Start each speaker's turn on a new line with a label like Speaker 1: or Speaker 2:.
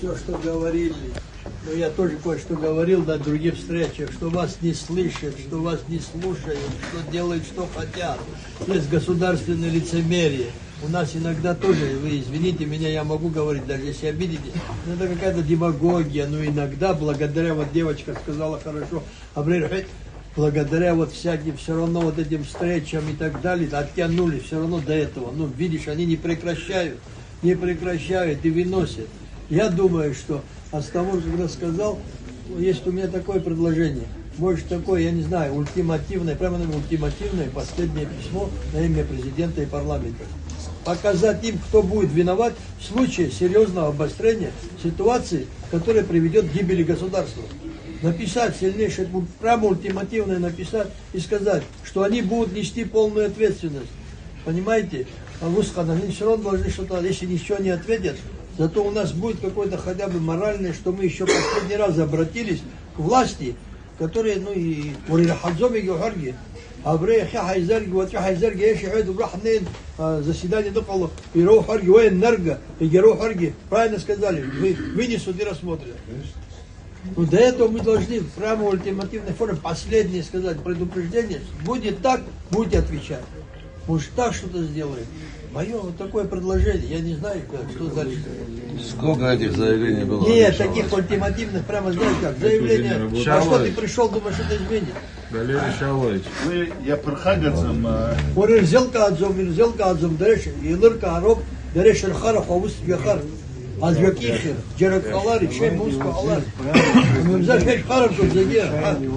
Speaker 1: Все, что говорили, но я тоже кое-что говорил на других встречах, что вас не слышат, что вас не слушают, что делают, что хотят. Есть государственное лицемерие. У нас иногда тоже, вы извините меня, я могу говорить, даже если обидитесь, но это какая-то демагогия, но иногда, благодаря, вот девочка сказала хорошо, благодаря вот всяким, все равно вот этим встречам и так далее, оттянули все равно до этого. Ну, видишь, они не прекращают и выносят. Я думаю, что от того, что я сказал, есть у меня такое предложение. Больше такое, я не знаю, ультимативное, прямо ультимативное последнее письмо на имя президента и парламента. Показать им, кто будет виноват в случае серьезного обострения ситуации, которая приведет к гибели государства. Написать сильнейшее, прямо ультимативное написать и сказать, что они будут нести полную ответственность. Понимаете? Они все равно должны что-то, если ничего не ответят, зато у нас будет какое-то хотя бы моральное, что мы еще последний раз обратились к власти, которые, ну и заседание допало, правильно сказали, вынесут и рассмотрят. Но до этого мы должны прямо в ультимативной форме последнее сказать предупреждение. Будет так, будете отвечать. Может так что-то сделаем. Мое вот такое предложение, я не знаю, что дальше.
Speaker 2: Сколько этих заявлений было?
Speaker 1: Нет, таких ультимативных, прямо знаешь как, заявление. А что ты пришел, думаешь, что это изменит?
Speaker 2: Валерий Шалович.
Speaker 3: Я перхагацам.
Speaker 1: Орзелкадзом, дальше, Илырка Ароб, дальше Рхара, Хавус Яхар. Азвякихер, Джерак Халари, Чей Муску Халари. Мы взяли Харам тут задержали.